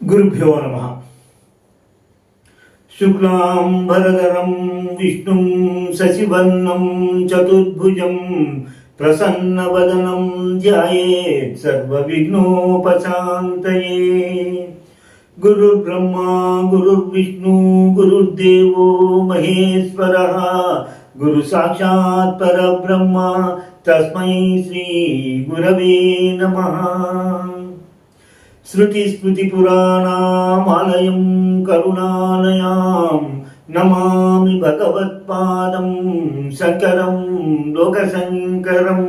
గురుభ్యో నమః. శుక్లాంబరధరం విష్ణుం శశివర్ణం చతుర్భుజం ప్రసన్నవదనం ధ్యాయేత్ సర్వవిఘ్నోపశాంతయే. గురుర్బ్రహ్మా గురుర్విష్ణు గురుర్దేవో మహేశ్వరః గురు సాక్షాత్ పరబ్రహ్మ తస్మై శ్రీ గురవే నమః. శృతి స్మృతి పురాణామాలయం కరుణాలయాం నమామి భగవత్పాదం శంకరం లోకశంకరం.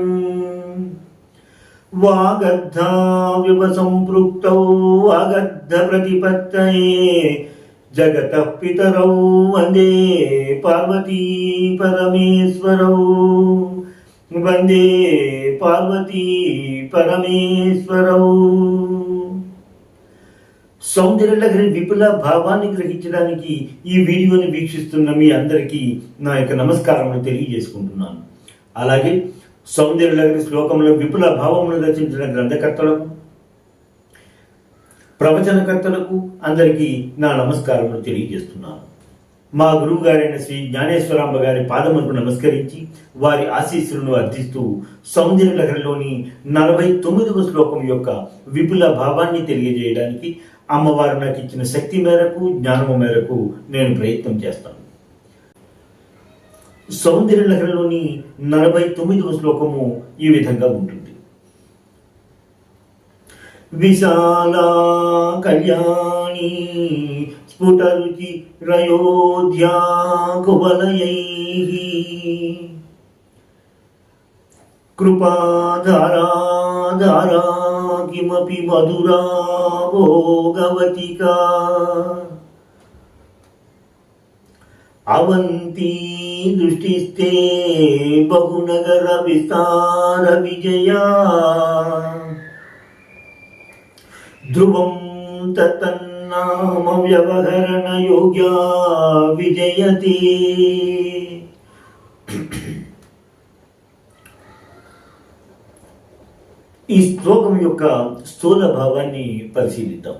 వాగర్ధావివ సంపృక్తౌ వాగర్ధ ప్రతిపత్తయే జగతః పితరౌ వందే పార్వతీ పరమేశ్వరౌ. వందే పార్వతీ పరమేశ్వరౌ. సౌందర్యలహరి విపుల భావాన్ని గ్రహించడానికి ఈ వీడియోని వీక్షిస్తున్న మీ అందరికీ నా యొక్క నమస్కారములు తెలియజేసుకుంటున్నాను. అలాగే సౌందర్యలహరి శ్లోకంలో విపుల భావమును రచించిన గ్రంథకర్తలకు, ప్రవచనకర్తలకు అందరికీ నా నమస్కారములు తెలియజేస్తున్నాను. మా గురువు గారైన శ్రీ జ్ఞానేశ్వరాంబ గారి పాదములకు నమస్కరించి వారి ఆశీస్సులను అర్థిస్తూ సౌందర్యలహరిలోని 49వ శ్లోకం యొక్క విపుల భావాన్ని తెలియజేయడానికి అమ్మవారు నాకు ఇచ్చిన శక్తి మేరకు, జ్ఞానము మేరకు నేను ప్రయత్నం చేస్తాను. సౌందర్యలహరిలోని 49వ శ్లోకము ఈ విధంగా ఉంటుంది. విశాలా కళ్యాణి స్ఫుటరుచి రయోధ్యా కువలయైః కృపాధారా ధారా కిమపి మధురా భోగవతికా అవంతి దృష్టిస్తే బహునగర విస్తార విజయా ధ్రువం తతన్నామ వ్యవహరణ యోగ్యా విజయతి. ఈ శ్లోకం యొక్క స్థూల భావాన్ని పరిశీలిద్దాం.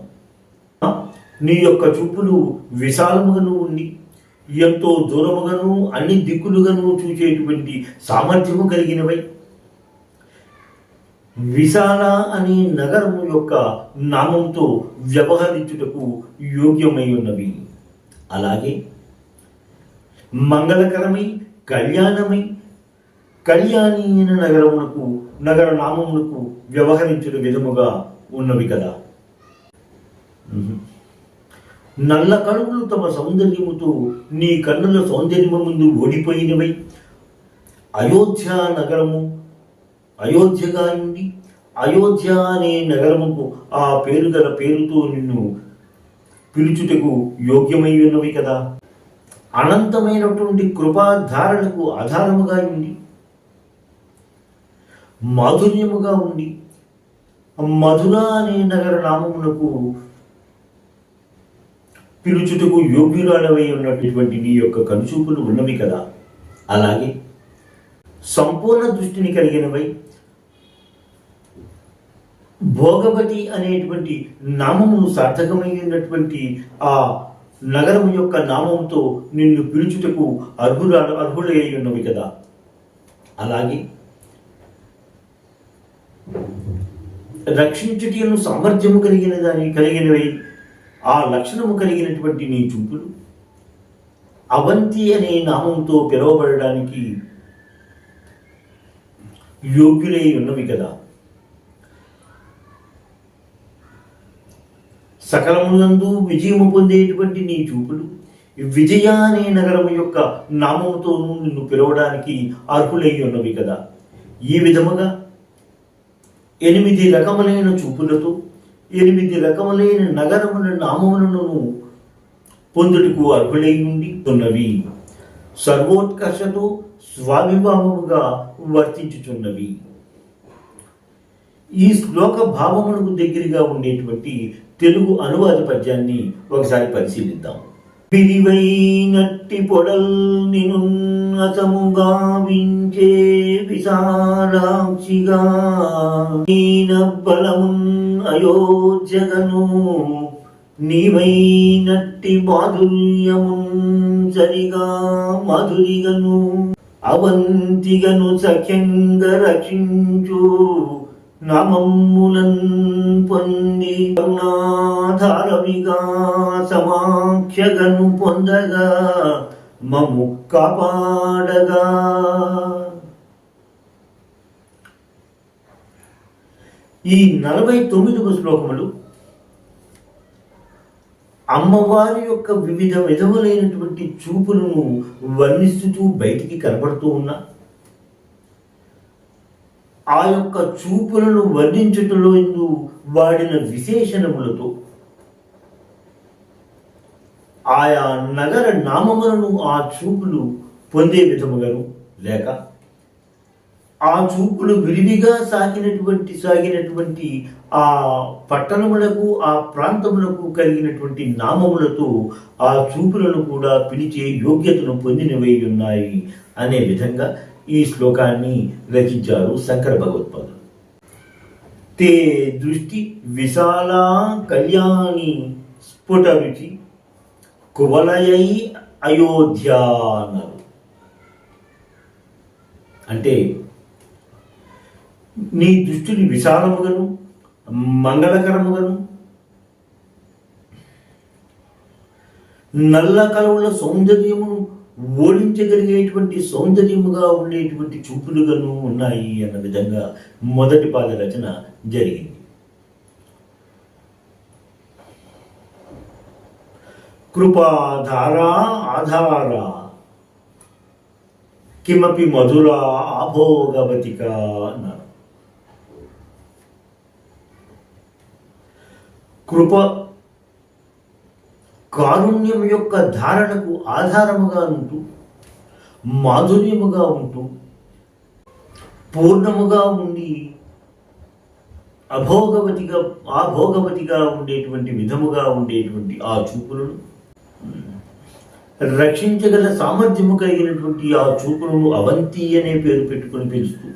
నీ యొక్క చూపులు విశాలముగాను ఉండి ఎంతో దూరముగాను అన్ని దిక్కులుగాను చూచేటువంటి సామర్థ్యము కలిగినవై, విశాల అనే నగరము యొక్క నామంతో వ్యవహరించుటకు యోగ్యమై ఉన్నవి. అలాగే మంగళకరమై కళ్యాణమై కళ్యాణి అయిన నగర నామమునకు వ్యవహరించుట విధముగా ఉన్నవి కదా. నల్ల కణువులు తమ సౌందర్యముతో నీ కన్నుల సౌందర్యము ముందు ఓడిపోయినవై అయోధ్య నగరము అయోధ్యగా ఉండి అయోధ్య అనే నగరముకు ఆ పేరు గల పేరుతో నిన్ను పిలుచుటకు యోగ్యమై ఉన్నవి కదా. అనంతమైనటువంటి కృపాధారణకు ఆధారముగా ఉండి మాధుర్యముగా ఉండి మధుర అనే నగర నామమునకు పిలుచుటకు యోగ్యురాలవై ఉన్నటువంటి నీ యొక్క కనుచూపులు ఉన్నవి కదా. అలాగే సంపూర్ణ దృష్టిని కలిగినవై భోగవతి అనేటువంటి నామమును సార్థకమైనటువంటి ఆ నగరము యొక్క నామముతో నిన్ను పిలుచుటకు అర్హులై ఉన్నవి కదా. అలాగే రక్షించుటను సామర్థ్యము కలిగినవై ఆ లక్షణము కలిగినటువంటి నీ చూపులు అవంతి అనే నామంతో పిలువబడడానికి యోగ్యులై ఉన్నవి కదా. సకలమునందు విజయము పొందేటువంటి నీ చూపులు విజయ అనే నగరము యొక్క నామముతోనూ నిన్ను పిలవడానికి అర్హులై ఉన్నవి కదా. ఈ విధముగా 8 రకములైన చూపులతో 8 రకములైన నగరముల నామములను పొందుటకు అర్హులై ఉండి ఉన్నవి. సర్వోత్కర్షతో స్వాభిమానముగా వర్తించుచున్నవి. ఈ శ్లోక భావములకు దగ్గరగా ఉండేటువంటి తెలుగు అనువాద పద్యాన్ని ఒకసారి పరిశీలిద్దాం. పిరివైనట్టి పొడల్ నినున్నతముగా వించే విశాలాక్షిగా బలమున్ అయోధ్యగను నీవైనట్టి మాధుర్యమున్ సరిగా మాధురిగను అవంతిగను సఖ్యంగ రక్షించు నామమ్ములన్ పొంది కరుణాధారవిగా సమాఖ్యగను పొందగా మము కాపాడగా. ఈ 49వ శ్లోకములు అమ్మవారి యొక్క వివిధ విధములైనటువంటి చూపులను వర్ణిస్తూ బయటికి కనపడుతూ ఉన్నా ఆ యొక్క చూపులను వర్ణించుటలో వాడిన విశేషణములతో ఆయా నగర నామములను ఆ చూపులు పొందే విధముగాను లేక ఆ చూపులు విరివిగా సాగినటువంటి ఆ పట్టణములకు ఆ ప్రాంతములకు కలిగినటువంటి నామములతో ఆ చూపులను కూడా పిలిచే యోగ్యతను పొందినవై ఉన్నాయి అనే విధంగా ఈ శ్లోకాన్ని రచించారు శంకర భగవత్పాదులు. తే దృష్టి విశాల కళ్యాణి స్ఫుట రుచి కువలయై అయోధ్య అన్నారు. అంటే నీ దృష్టిని విశాలముగను మంగళకరముగను నల్ల కలవుల సౌందర్యమును ఓడించగలిగేటువంటి సౌందర్యముగా ఉండేటువంటి చూపులుగాను ఉన్నాయి అన్న విధంగా మొదటి పాద రచన జరిగింది. కృపాధారా ఆధార కిమపి మధుర ఆభోగవతిక అన్నారు. కృప కారుణ్యం యొక్క ధారణకు ఆధారముగా ఉంటూ మాధుర్యముగా ఉంటూ పూర్ణముగా ఉండి ఆభోగవతిగా ఉండేటువంటి విధముగా ఉండేటువంటి ఆ చూపులను రక్షించగల సామర్థ్యము కలిగినటువంటి ఆ చూపులను అవంతి అనే పేరు పెట్టుకుని పిలుస్తూ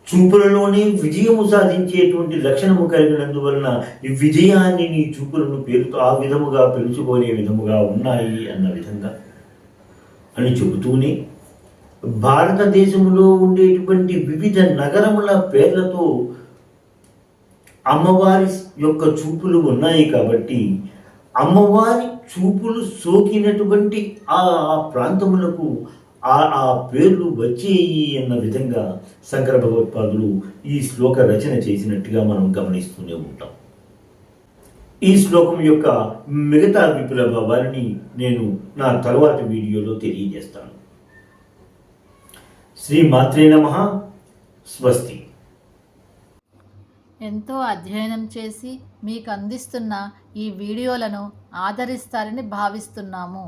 చూపులలోనే విజయము సాధించేటువంటి లక్షణము కలిగినందువలన ఈ విజయాన్ని నీ చూపులను పేరుతో ఆ విధముగా పిలుచుకునే విధముగా ఉన్నాయి అన్న విధంగా అని చెబుతూనే భారతదేశంలో ఉండేటువంటి వివిధ నగరముల పేర్లతో అమ్మవారి యొక్క చూపులు ఉన్నాయి కాబట్టి అమ్మవారి చూపులు సోకినటువంటి ఆ ప్రాంతములకు ఆ పేర్లు వచ్చేయి అన్న విధంగా శంకర భగవత్పాదులు ఈ శ్లోక రచన చేసినట్టుగా మనం గమనిస్తూనే ఉంటాం. ఈ శ్లోకం యొక్క మిగతా విపుల భావాన్ని నేను నా తరువాతి వీడియోలో తెలియజేస్తాను. శ్రీ మాత్రే నమః. స్వస్తి. ఎంతో అధ్యయనం చేసి మీకు అందిస్తున్న ఈ వీడియోలను ఆదరిస్తారని భావిస్తున్నాము.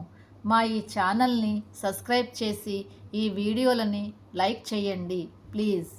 మా ఈ ఛానల్ని సబ్స్క్రైబ్ చేసి ఈ వీడియోలని లైక్ చేయండి ప్లీజ్.